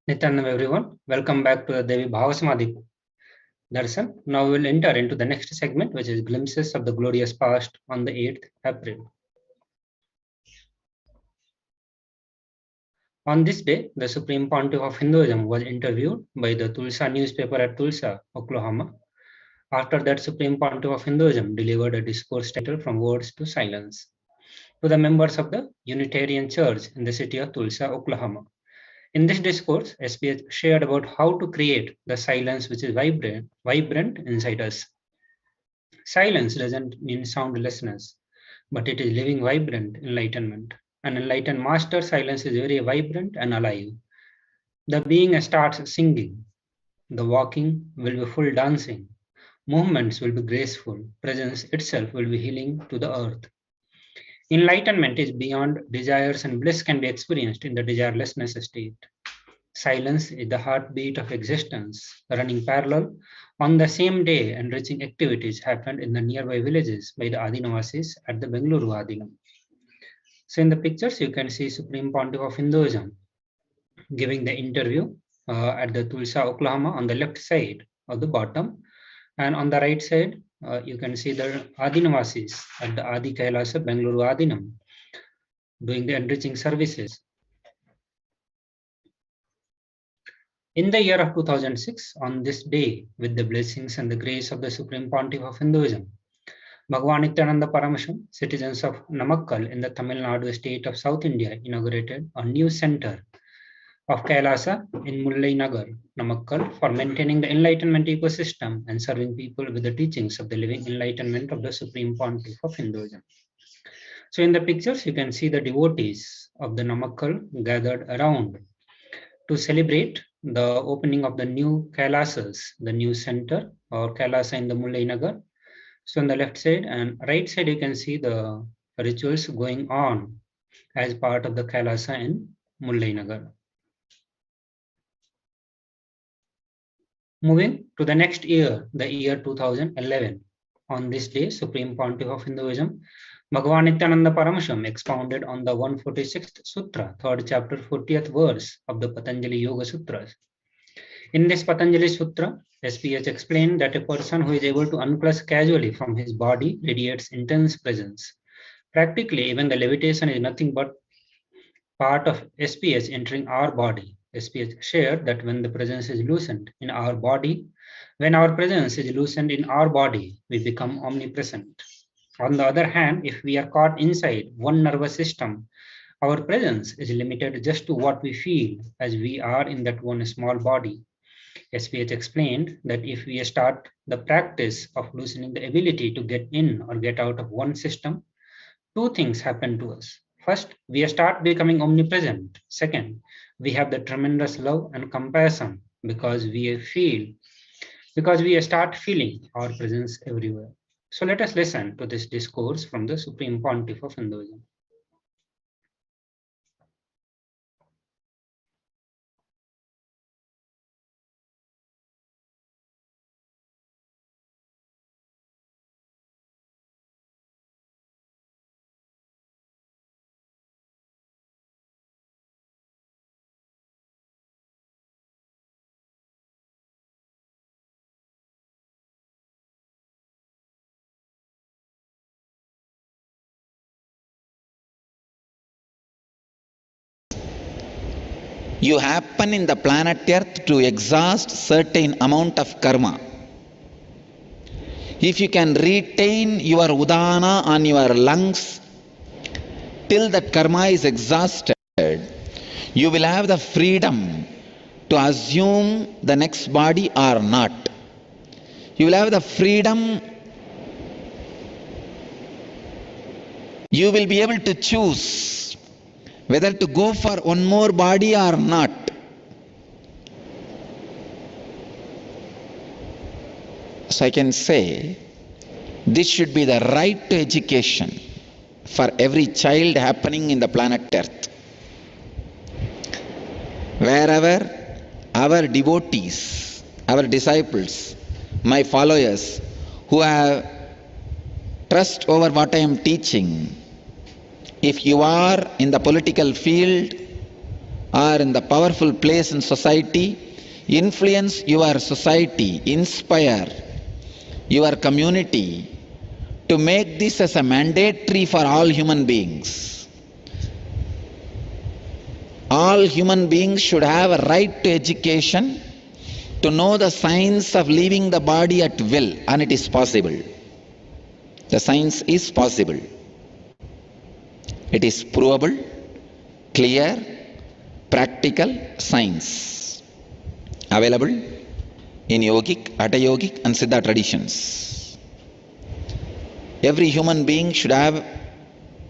Nithyananda everyone, welcome back to the Devi Bhavasamadhi darshan. Now we will enter into the next segment, which is glimpses of the glorious past on the 8th April. On this day, the Supreme Pontiff of Hinduism was interviewed by the Tulsa newspaper at Tulsa, Oklahoma. After that, Supreme Pontiff of Hinduism delivered a discourse titled From Words to Silence to the members of the Unitarian Church in the city of Tulsa, Oklahoma. In this discourse, SPH shared about how to create the silence which is vibrant inside us. Silence doesn't mean soundlessness, but it is living, vibrant enlightenment. An enlightened master silence is very vibrant and alive. The being starts singing. The walking will be full dancing. Movements will be graceful. Presence itself will be healing to the earth. Enlightenment is beyond desires, and bliss can be experienced in the desirelessness state. Silence is the heartbeat of existence, running parallel. On the same day, enriching activities happened in the nearby villages by the Adinavasis at the Bengaluru Adinam. So in the pictures, you can see Supreme Pontiff of Hinduism giving the interview at the Tulsa, Oklahoma on the left side of the bottom. And on the right side, you can see the Adinavasis at the Adi Kailasa, Bengaluru Adinam doing the enriching services. In the year of 2006, on this day, with the blessings and the grace of the Supreme Pontiff of Hinduism, Bhagavan Nithyananda Paramashivam, citizens of Namakkal in the Tamil Nadu state of South India, inaugurated a new center of Kailasa in Mullai Nagar, Namakkal, for maintaining the enlightenment ecosystem and serving people with the teachings of the living enlightenment of the Supreme Pontiff of Hinduism. So in the pictures, you can see the devotees of the Namakkal gathered around to celebrate the opening of the new Kailasas, the new center or Kailasa in the Mullai Nagar. So on the left side and right side, you can see the rituals going on as part of the Kailasa in Mullai Nagar. Moving to the next year, the year 2011. On this day, Supreme Pontiff of Hinduism, Bhagavan Nithyananda Paramashivam expounded on the 146th Sutra, 3rd chapter, 40th verse of the Patanjali Yoga Sutras. In this Patanjali Sutra, SPH explained that a person who is able to unclass casually from his body radiates intense presence. Practically, even the levitation is nothing but part of SPH entering our body. SPH shared that when the presence is loosened in our body, when our presence is loosened in our body, we become omnipresent. On the other hand, if we are caught inside one nervous system, our presence is limited just to what we feel as we are in that one small body. SPH explained that if we start the practice of loosening the ability to get in or get out of one system, two things happen to us. First, we start becoming omnipresent. Second, we have the tremendous love and compassion because we start feeling our presence everywhere. So let us listen to this discourse from the Supreme Pontiff of Hinduism. You happen in the planet Earth to exhaust certain amount of karma. If you can retain your udana on your lungs till that karma is exhausted, you will have the freedom to assume the next body or not. You will have the freedom. You will be able to choose whether to go for one more body or not. So I can say this should be the right to education for every child happening in the planet Earth. Wherever our devotees, our disciples, my followers who have trust over what I am teaching, if you are in the political field or in the powerful place in society, influence your society, inspire your community to make this as a mandatory for all human beings. All human beings should have a right to education, to know the science of leaving the body at will, and it is possible. The science is possible. It is provable, clear, practical science available in yogic, hatha yogic and siddha traditions. Every human being should have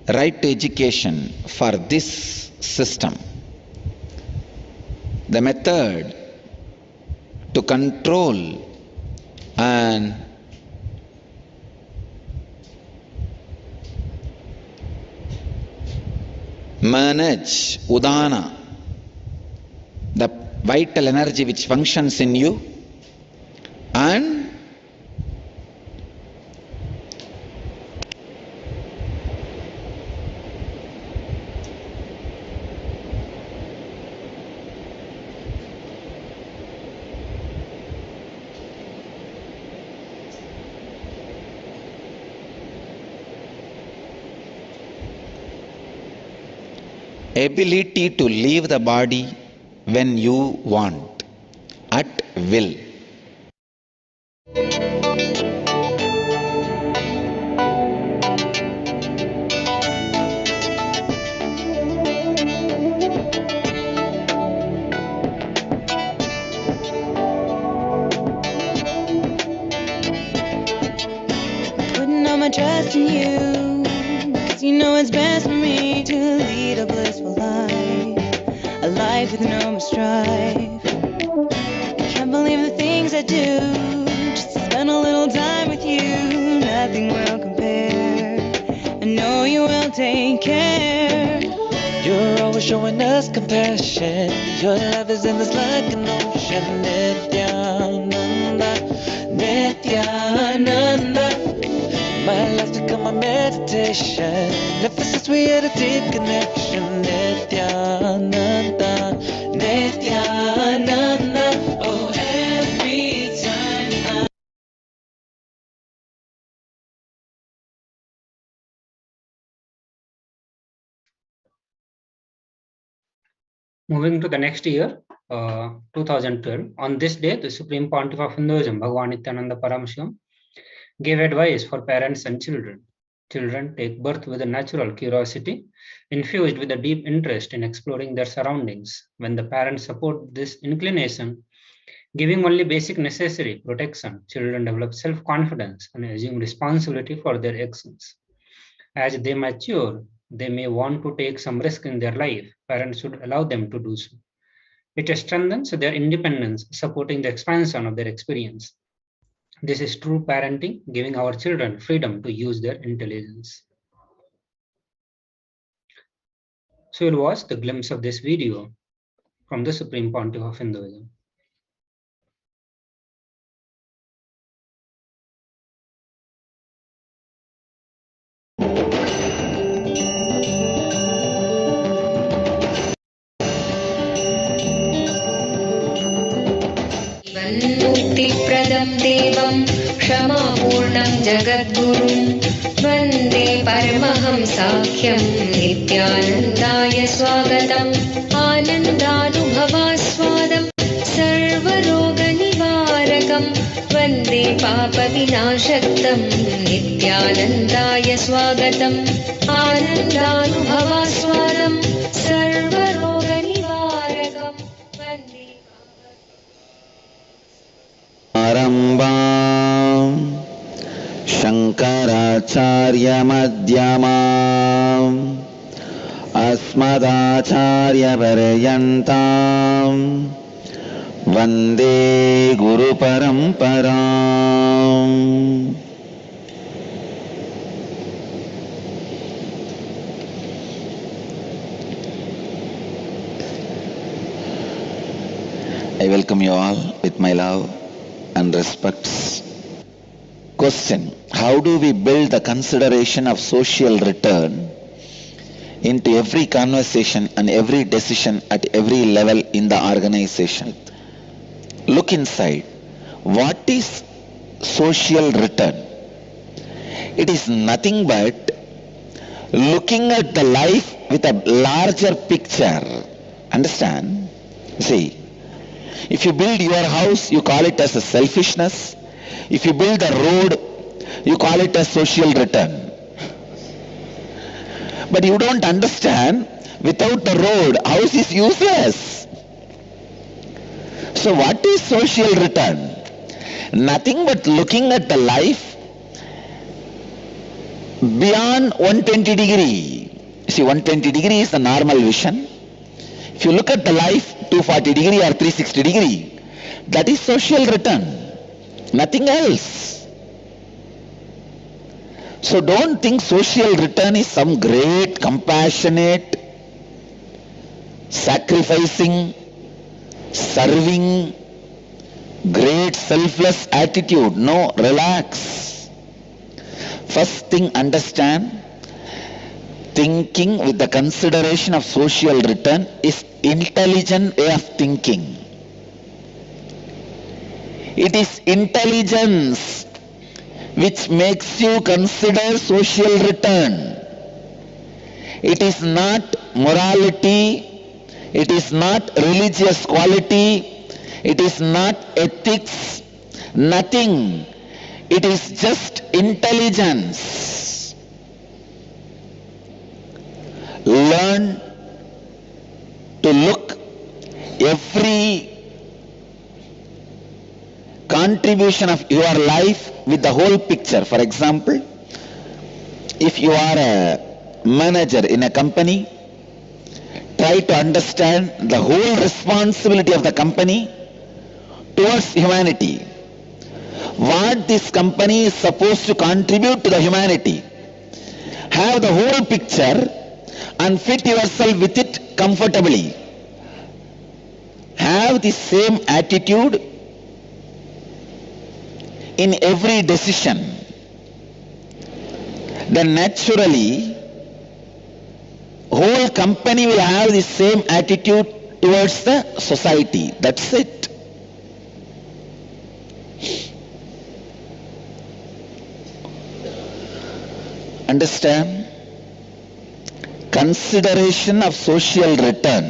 right to education for this system. The method to control and manage udana, the vital energy which functions in you, and ability to leave the body when you want, at will. Putting all my trust in you, 'cause you know it's best for me to lead a blissful life, a life with no strife. Can't believe the things I do, just to spend a little time with you, nothing will compare. I know you will take care. You're always showing us compassion. Your love is endless like an ocean. Nithyananda, Nithyananda. My life's become a meditation. Ever since we had a deep connection. Nithyananda, Nithyananda. Oh, every time Moving to the next year, 2012, on this day, the Supreme Pontiff of Hinduism, Bhagavan Nithyananda Paramashivam, gave advice for parents and children. Children take birth with a natural curiosity, infused with a deep interest in exploring their surroundings. When the parents support this inclination, giving only basic necessary protection, children develop self-confidence and assume responsibility for their actions. As they mature, they may want to take some risk in their life. Parents should allow them to do so. It strengthens their independence, supporting the expansion of their experience. This is true parenting, giving our children freedom to use their intelligence. So it was the glimpse of this video from the Supreme Pontiff of Hinduism. मुक्तिप्रदं देवं क्षमापूर्णं जगद्गुरुं वन्दे परमहंसाख्यं नित्यानन्दाय स्वागतम् आनन्दानुभवास्वादं सर्वरोगनिवारकं वन्दे पापविनाशक्तं नित्यानन्दाय स्वागतम् आनन्दानुभवास्वादं सर्वरोगनिवारकं वन्दे आरम्भां शङ्कराचार्यमध्यमाम् अस्मदाचार्यपर्यन्तां वन्दे गुरुपरम्पराम्. I welcome you all with my love and respects. Question: how do we build the consideration of social return into every conversation and every decision at every level in the organization. Look inside. What is social return? It is nothing but looking at the life with a larger picture. Understand? See, if you build your house, you call it as a selfishness. If you build a road, you call it as social return. But you don't understand, without the road, house is useless. So what is social return? Nothing but looking at the life beyond 120 degree. See, 120 degree is the normal vision. If you look at the life 240 degree or 360 degree, that is social return. Nothing else. So don't think social return is some great, compassionate, sacrificing, serving, great selfless attitude. No, relax. First thing, understand, thinking with the consideration of social return is intelligent way of thinking. It is intelligence which makes you consider social return. It is not morality, it is not religious quality, it is not ethics, nothing. It is just intelligence. Learn to look every contribution of your life with the whole picture. For example, if you are a manager in a company, try to understand the whole responsibility of the company towards humanity. What this company is supposed to contribute to the humanity. Have the whole picture and fit yourself with it comfortably. Have the same attitude in every decision. Then naturally, whole company will have the same attitude towards the society. That's it. Understand? Consideration of social return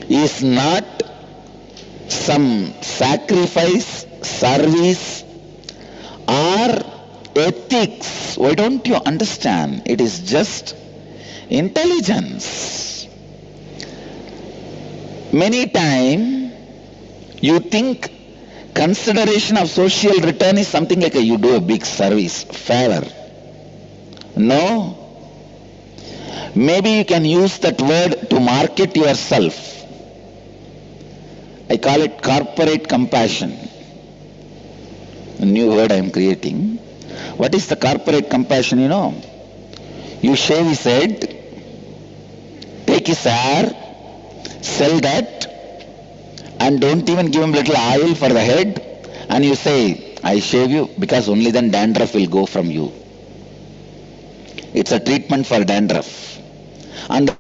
is not some sacrifice, service or ethics. Why don't you understand? It is just intelligence. Many times you think consideration of social return is something like you do a big service, favor. No. Maybe you can use that word to market yourself. I call it corporate compassion. A new word I am creating. What is the corporate compassion, you know? You shave his head, take his hair, sell that, and don't even give him little oil for the head, and you say, I shave you because only then dandruff will go from you. It's a treatment for dandruff. And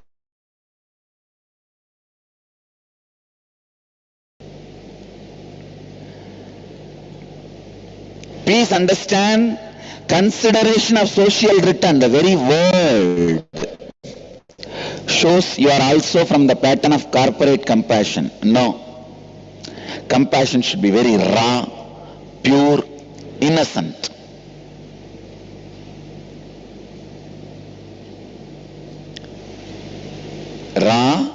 please understand, consideration of social return, the very word shows you are also from the pattern of corporate compassion. No. Compassion should be very raw, pure, innocent. Raw,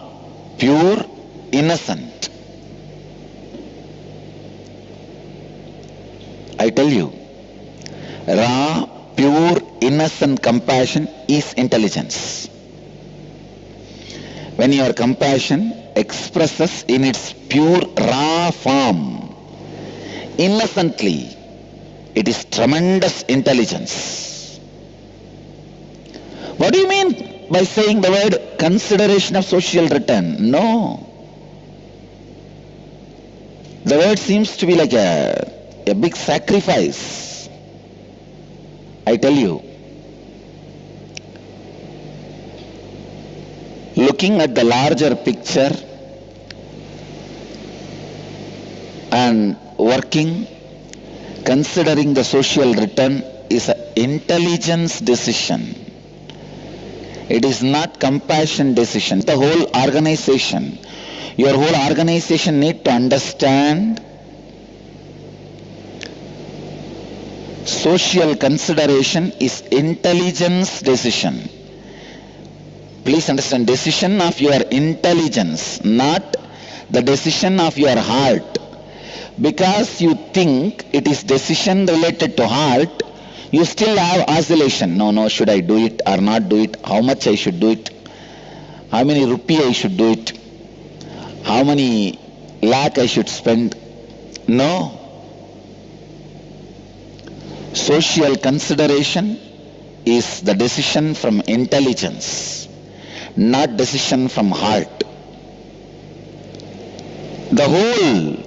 pure, innocent. I tell you, raw, pure, innocent compassion is intelligence. When your compassion expresses in its pure, raw form, innocently, it is tremendous intelligence. What do you mean by saying the word consideration of social return? No. The word seems to be like a big sacrifice. I tell you, looking at the larger picture and working, considering the social return is an intelligence decision. It is not compassion decision. The whole organization, your whole organization need to understand social consideration is intelligence decision. Please understand, decision of your intelligence, not the decision of your heart. Because you think it is decision related to heart, you still have oscillation. No, should I do it or not do it? How much I should do it? How many rupee I should do it? How many lakh I should spend? No. Social consideration is the decision from intelligence, not decision from heart. The whole,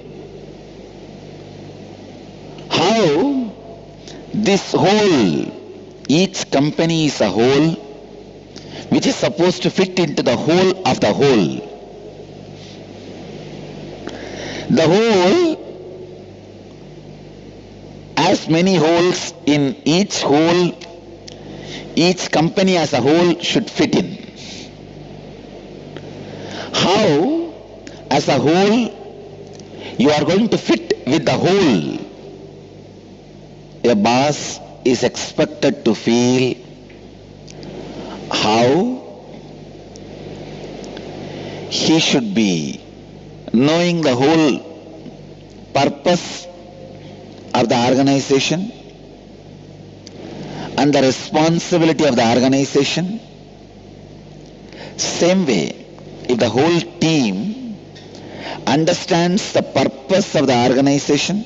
how this whole, each company is a whole which is supposed to fit into the whole of the whole. The whole has many holes. In each hole, each company as a whole should fit in. How as a whole you are going to fit with the whole? A boss is expected to feel how he should be knowing the whole purpose of the organization and the responsibility of the organization. Same way, if the whole team understands the purpose of the organization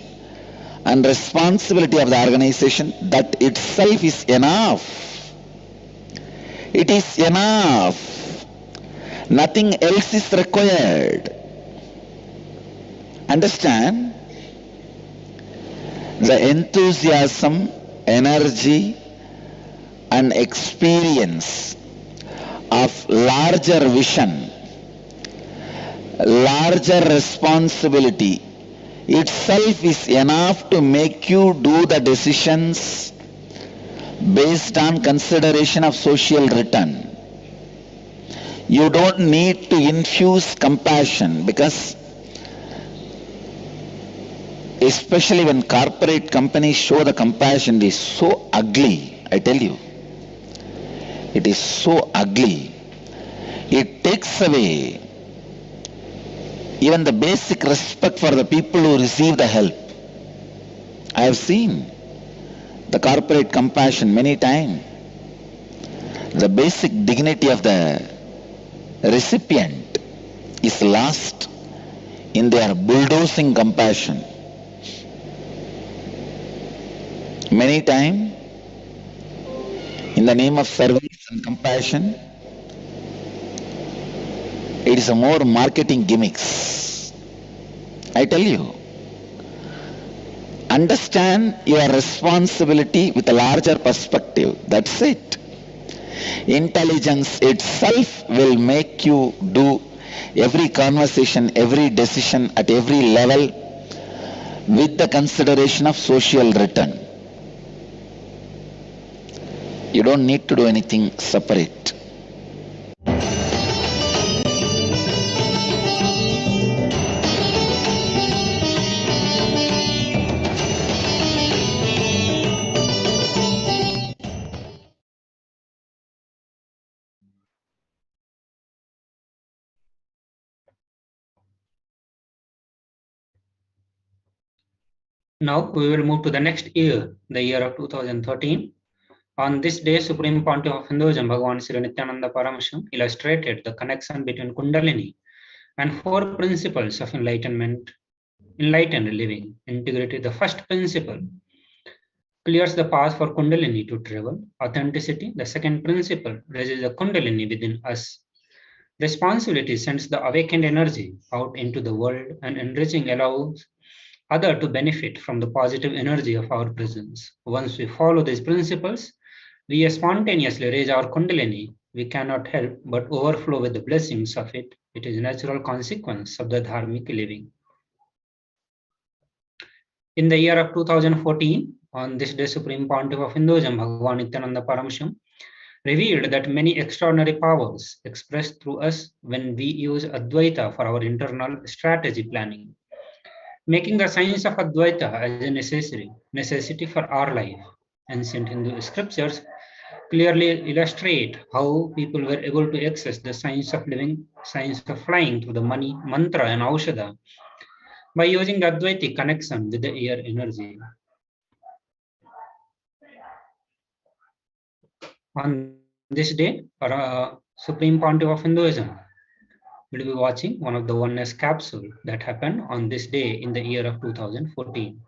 and responsibility of the organization, that itself is enough. It is enough. Nothing else is required. Understand? The enthusiasm, energy and experience of larger vision, larger responsibility itself is enough to make you do the decisions based on consideration of social return. You don't need to infuse compassion, because especially when corporate companies show the compassion, it is so ugly, I tell you. It is so ugly. It takes away even the basic respect for the people who receive the help. I have seen the corporate compassion many times. The basic dignity of the recipient is lost in their bulldozing compassion. Many times, in the name of service and compassion, it is a more marketing gimmicks. I tell you, understand your responsibility with a larger perspective. That's it. Intelligence itself will make you do every conversation, every decision at every level with the consideration of social return. You don't need to do anything separate. Now we will move to the next year, the year of 2013. On this day, Supreme Pontiff of Hinduism, Bhagavan Sri Nithyananda Paramashivam, illustrated the connection between Kundalini and four principles of enlightenment, enlightened living. Integrity, the first principle, clears the path for Kundalini to travel. Authenticity, the second principle, raises the Kundalini within us. Responsibility sends the awakened energy out into the world, and enriching allows others to benefit from the positive energy of our presence. Once we follow these principles, we spontaneously raise our Kundalini we cannot help but overflow with the blessings of it. It is a natural consequence of the dharmic living. In the year of 2014, on this day, Supreme Pontiff of Hinduism, Bhagavan Nithyananda Paramashivam, revealed that many extraordinary powers expressed through us when we use Advaita for our internal strategy planning, making the science of Advaita as a necessity for our life. Ancient Hindu scriptures clearly illustrate how people were able to access the science of living, science of flying through the money, mantra, and aushadha by using the Advaitic connection with the air energy. On this day, Supreme Pontiff of Hinduism will be watching one of the oneness capsule that happened on this day in the year of 2014.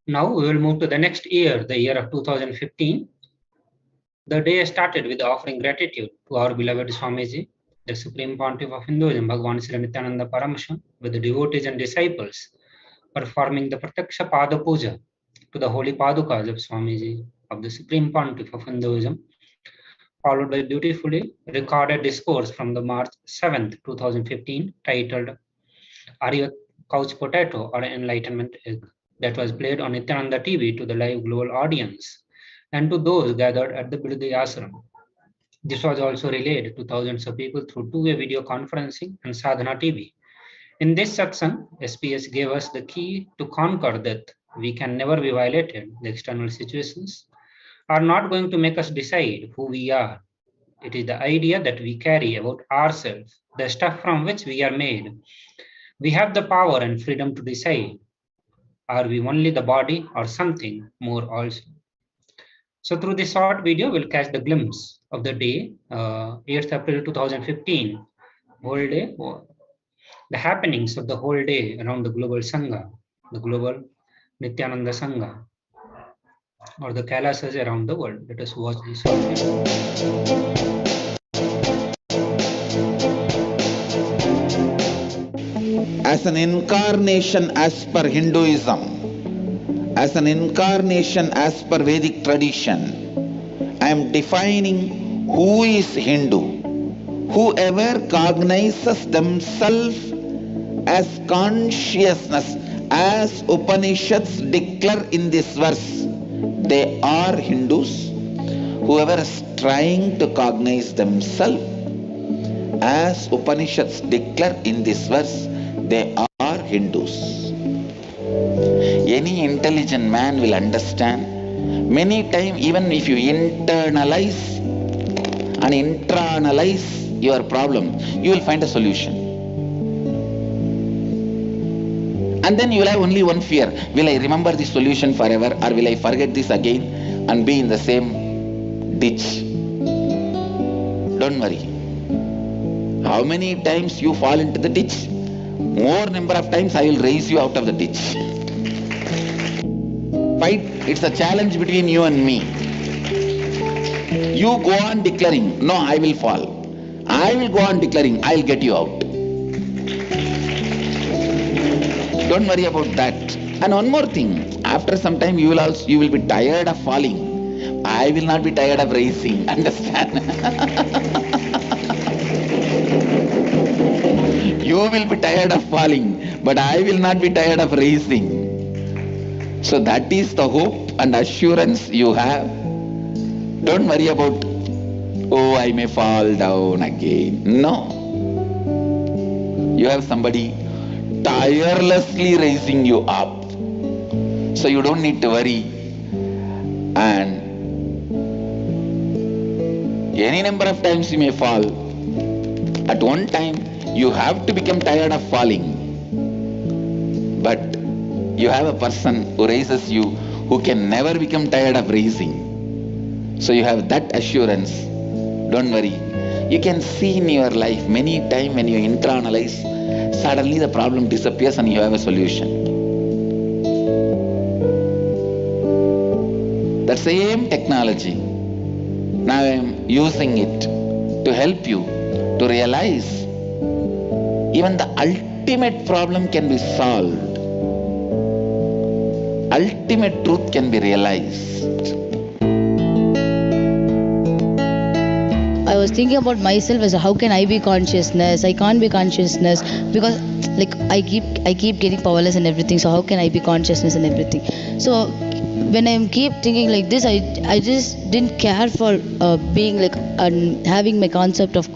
Now we will move to the next year, the year of 2015. The day started with offering gratitude to our beloved Swamiji, the Supreme Pontiff of Hinduism, Bhagavan Sri Nithyananda Paramashivam, with the devotees and disciples performing the Pratyaksha Pada Puja to the holy Padukas of Swamiji, of the Supreme Pontiff of Hinduism, followed by beautifully recorded discourse from the March 7th, 2015, titled Are You a Couch Potato or Enlightenment Egg? That was played on Nithyananda TV to the live global audience and to those gathered at the Bidudi Ashram. This was also relayed to thousands of people through two-way video conferencing and Sadhana TV. In this satsang, SPH gave us the key to conquer that we can never be violated. The external situations are not going to make us decide who we are. It is the idea that we carry about ourselves, the stuff from which we are made. We have the power and freedom to decide. Are we only the body or something more also? So through this short video, we'll catch the glimpse of the day, 8th April 2015, whole day, the happenings of the whole day around the global Sangha, the global Nithyananda Sangha, or the Kailasas around the world. Let us watch this short video. As an incarnation as per Hinduism, as an incarnation as per Vedic tradition, I am defining who is Hindu. Whoever cognizes themselves as consciousness, as Upanishads declare in this verse, they are Hindus. Whoever is trying to cognize themselves as Upanishads declare in this verse, they are Hindus. Any intelligent man will understand. Many times, even if you internalize and internalize your problem, you will find a solution. And then you will have only one fear. Will I remember this solution forever, or will I forget this again and be in the same ditch? Don't worry. How many times you fall into the ditch? More number of times I will raise you out of the ditch. Fight, it's a challenge between you and me. You go on declaring, no, I will fall. I will go on declaring, I will get you out. Don't worry about that. And one more thing, after some time you will be tired of falling. I will not be tired of raising. Understand? You will be tired of falling, but I will not be tired of raising. So that is the hope and assurance you have. Don't worry about, oh, I may fall down again. No. You have somebody tirelessly raising you up. So you don't need to worry. And any number of times you may fall. At one time, you have to become tired of falling. But you have a person who raises you who can never become tired of raising. So you have that assurance. Don't worry. You can see in your life many times when you internalize, suddenly the problem disappears and you have a solution. The same technology, now I am using it to help you to realize even the ultimate problem can be solved. Ultimate truth can be realized. I was thinking about myself as how can I be consciousness? I can't be consciousness because like I keep getting powerless and everything. So how can I be consciousness and everything? So when I keep thinking like this, I just didn't care for being like having my concept of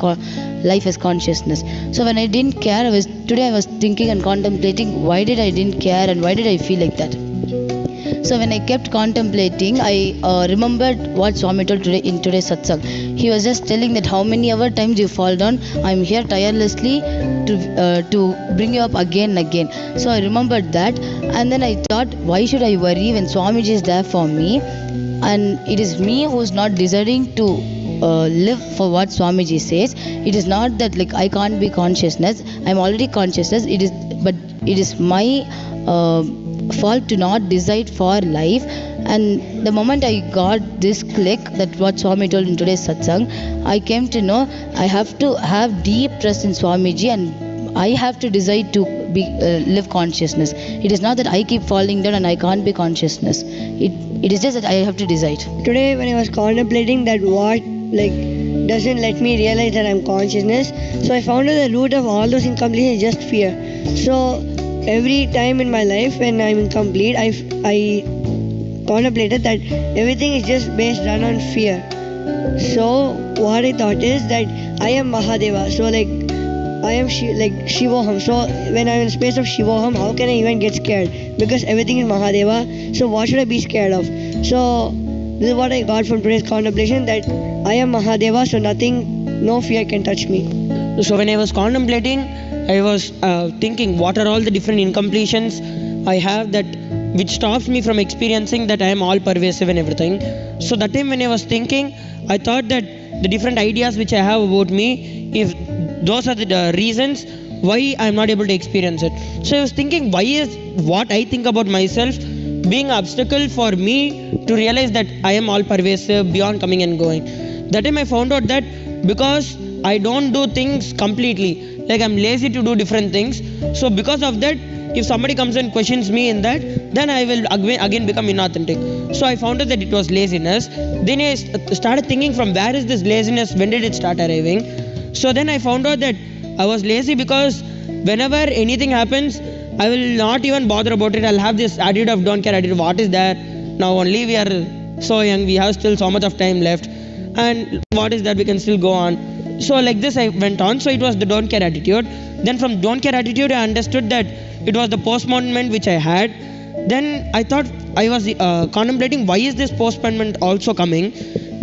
life as consciousness. So when I didn't care, today I was thinking and contemplating why did I didn't care and why did I feel like that. So when I kept contemplating, I remembered what Swami told today in today's satsang. He was just telling that how many ever times you fall down, I'm here tirelessly to bring you up again and again. So I remembered that, and then I thought, why should I worry when Swamiji is there for me, and it is me who is not deciding to live for what Swamiji says. It is not that like I can't be consciousness. I'm already consciousness. But it is my fault to not decide for life. And the moment I got this click, that what Swami told in today's satsang, I came to know I have to have deep trust in Swamiji, and I have to decide to be live consciousness. It is not that I keep falling down and I can't be consciousness. It is just that I have to decide. Today when I was contemplating that what doesn't let me realize that I'm consciousness, so I found that the root of all those incompletions is just fear. So every time in my life when I'm incomplete, I contemplated that everything is just based on fear. So what I thought is that I am Mahadeva, so I am Shivoham. So when I'm in the space of Shivoham, how can I even get scared? Because everything is Mahadeva, so what should I be scared of? So this is what I got from today's contemplation, that I am Mahadeva, so no fear can touch me. So when I was contemplating, I was thinking what are all the different incompletions I have that which stops me from experiencing that I am all pervasive and everything. So that time when I was thinking, I thought that the different ideas which I have about me, if those are the reasons why I am not able to experience it. So I was thinking, why is what I think about myself being an obstacle for me to realize that I am all pervasive, beyond coming and going. That time I found out that because I don't do things completely, like I'm lazy to do different things. So because of that, if somebody comes and questions me in that, then I will again become inauthentic. So I found out that it was laziness. Then I started thinking, from where is this laziness, when did it start arriving? So then I found out that I was lazy because whenever anything happens, I will not even bother about it. I'll have this attitude of don't care attitude. What is there? Now only we are so young, we have still so much of time left. And what is that? We can still go on. So like this I went on. So it was the don't care attitude. Then from don't care attitude I understood that it was the postponement which I had. Then I thought, I was contemplating, why is this postponement also coming?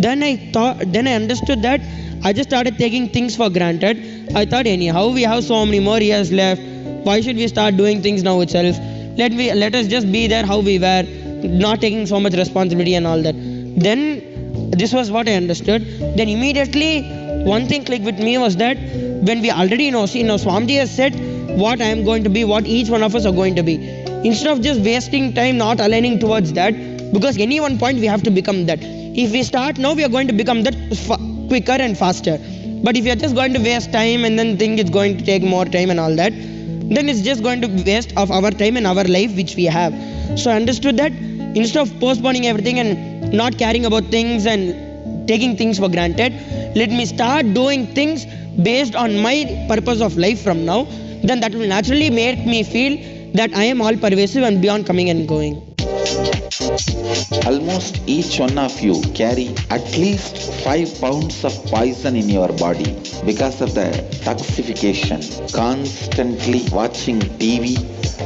Then I understood that I just started taking things for granted. I thought, anyhow we have so many more years left, why should we start doing things now itself? Let us just be there how we were, not taking so much responsibility and all that. Then this was what I understood. Then immediately one thing clicked with me was that when we already know, Swamiji has said what I am going to be, what each one of us are going to be. Instead of just wasting time not aligning towards that, because any one point we have to become that. If we start now, we are going to become that quicker and faster. But if you are just going to waste time and then think it's going to take more time and all that, then it's just going to be waste of our time and our life which we have. So I understood that instead of postponing everything and not caring about things and taking things for granted, let me start doing things based on my purpose of life from now. Then that will naturally make me feel that I am all pervasive and beyond coming and going. Almost each one of you carry at least 5 pounds of poison in your body because of the toxification, constantly watching TV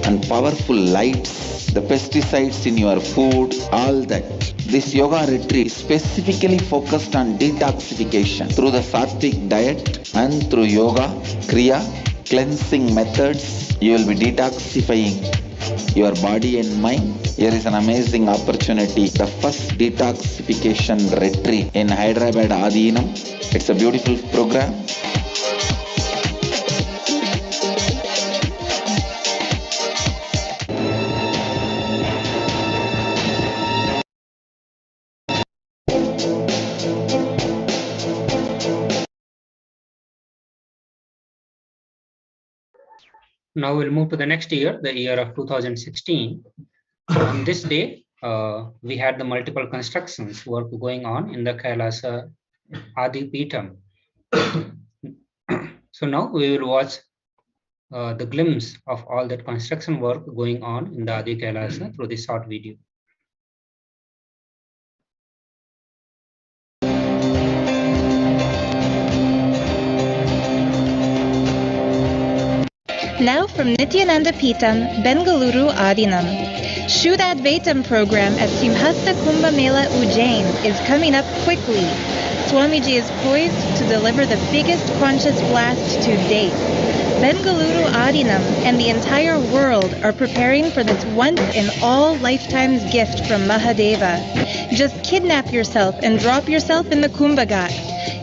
and powerful lights, the pesticides in your food, all that. This yoga retreat is specifically focused on detoxification through the sattvic diet and through yoga, kriya, cleansing methods. You will be detoxifying your body and mind. Here is an amazing opportunity. The first detoxification retreat in Hyderabad Adinam. It's a beautiful program. Now we'll move to the next year, the year of 2016. On this day, we had the multiple constructions work going on in the Kailasa Adi Peetham. So now we will watch the glimpse of all that construction work going on in the Adi Kailasa through this short video. Now from Nithyananda Peetham, Bengaluru Adinam. Shuddha Advaitam program at Simhasta Kumbh Mela Ujjain is coming up quickly. Swamiji is poised to deliver the biggest conscious blast to date. Bengaluru Adinam and the entire world are preparing for this once-in-all lifetimes gift from Mahadeva. Just kidnap yourself and drop yourself in the Kumbh Ghat.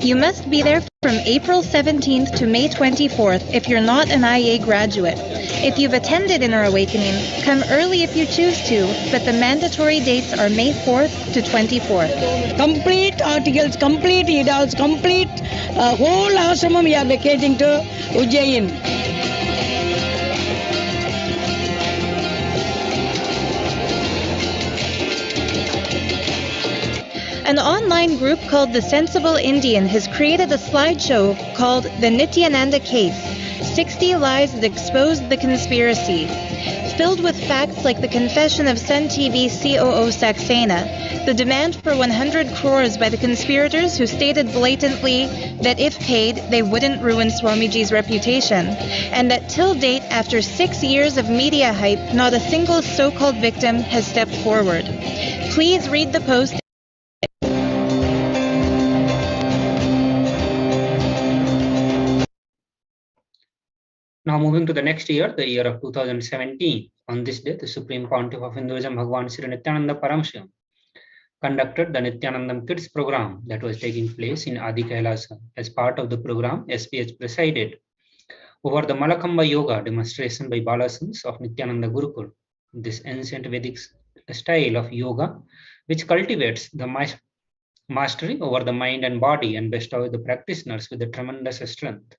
You must be there from April 17th to May 24th if you're not an IA graduate. If you've attended Inner Awakening, come early if you choose to, but the mandatory dates are May 4th to 24th. Complete articles, complete Edals, complete whole ashramam we are vacating to Ujjain. An online group called The Sensible Indian has created a slideshow called The Nithyananda Case, 60 Lies That Exposed the Conspiracy. Filled with facts like the confession of Sun TV COO Saxena, the demand for 100 crores by the conspirators who stated blatantly that if paid, they wouldn't ruin Swamiji's reputation, and that till date, after 6 years of media hype, not a single so-called victim has stepped forward. Please read the post. Now moving to the next year, the year of 2017. On this day, the Supreme Pontiff of Hinduism, Bhagavan Sri Nithyananda Paramashivam, conducted the Nithyanandam Kids program that was taking place in Adi Kailasa. As part of the program, SPH presided over the Malakamba Yoga demonstration by Balasans of Nithyananda Gurukul. This ancient Vedic style of yoga, which cultivates the mastery over the mind and body and bestows the practitioners with a tremendous strength.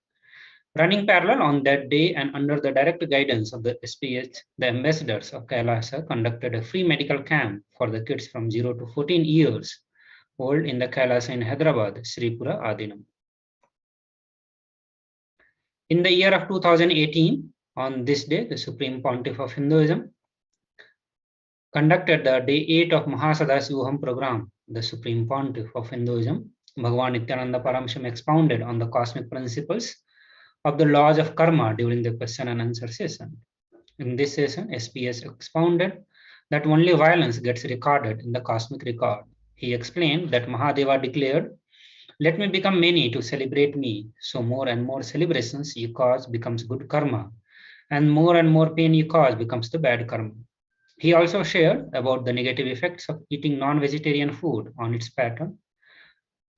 Running parallel on that day and under the direct guidance of the SPH, the ambassadors of Kailasa conducted a free medical camp for the kids from 0 to 14 years old in the Kailasa in Hyderabad, Sripura Adinam. In the year of 2018, on this day, the Supreme Pontiff of Hinduism conducted the Day 8 of Mahasadasivoham program. The Supreme Pontiff of Hinduism, Bhagavan Nithyananda Paramashivam, expounded on the cosmic principles of the laws of karma during the question and answer session. In this session, SPS expounded that only violence gets recorded in the cosmic record. He explained that Mahadeva declared, "Let me become many to celebrate me, so more and more celebrations you cause becomes good karma, and more pain you cause becomes the bad karma." He also shared about the negative effects of eating non-vegetarian food on its pattern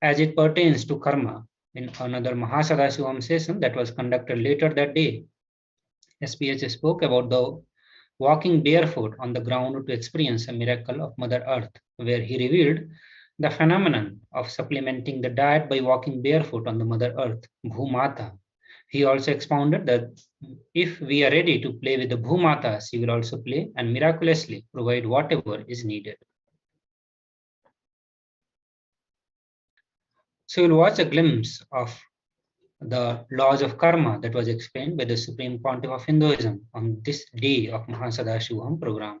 as it pertains to karma. In another Mahasadasivoham session that was conducted later that day, SPH spoke about the walking barefoot on the ground to experience a miracle of Mother Earth, where he revealed the phenomenon of supplementing the diet by walking barefoot on the Mother Earth, Bhumata. He also expounded that if we are ready to play with the Bhumata, she will also play and miraculously provide whatever is needed. So you'll watch a glimpse of the laws of karma that was explained by the Supreme Pontiff of Hinduism on this day of Mahasadasivoham program.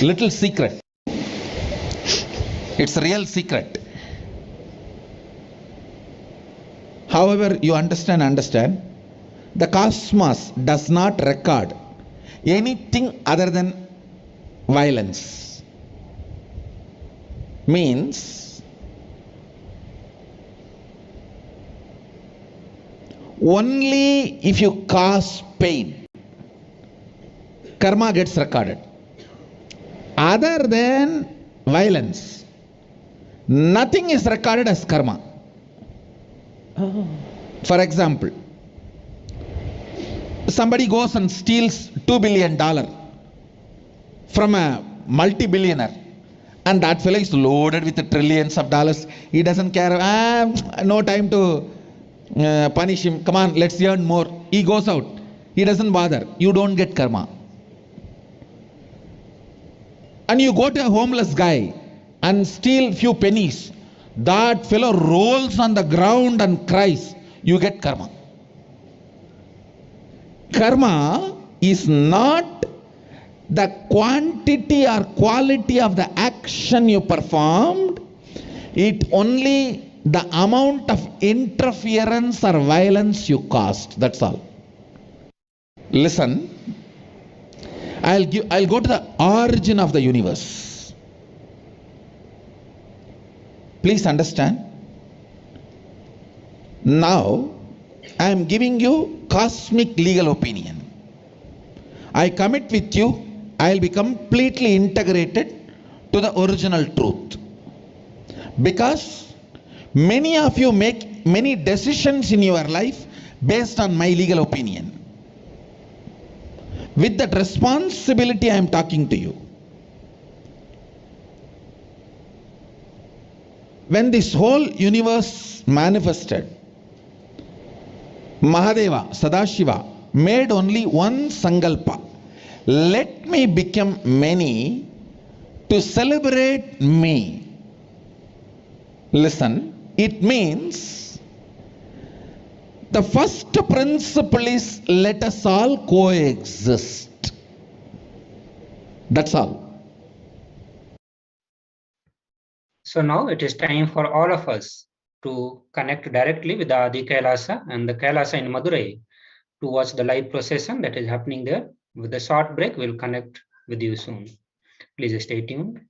Little secret. It's a real secret. However, you understand, the cosmos does not record anything other than violence. Means only if you cause pain, karma gets recorded. Other than violence, nothing is recorded as karma. For example, somebody goes and steals $2 billion from a multi-billionaire, and that fellow is loaded with trillions of dollars. He doesn't care. No time to punish him. Come on, let's earn more. He goes out. He doesn't bother. You don't get karma. And you go to a homeless guy and steal few pennies. That fellow rolls on the ground and cries. You get karma. Karma is not the quantity or quality of the action you performed. It only the amount of interference or violence you caused. That's all. Listen. I'll go to the origin of the universe. Please understand. Now, I am giving you cosmic legal opinion. I commit with you, I will be completely integrated to the original truth. Because many of you make many decisions in your life based on my legal opinion. With that responsibility, I am talking to you. When this whole universe manifested, Mahadeva, Sadashiva, made only one Sankalpa. Let me become many to celebrate me. Listen, it means the first principle is let us all coexist. That's all. So now it is time for all of us to connect directly with the Adi Kailasa and the Kailasa in Madurai to watch the live procession that is happening there. With a short break, we'll connect with you soon. Please stay tuned.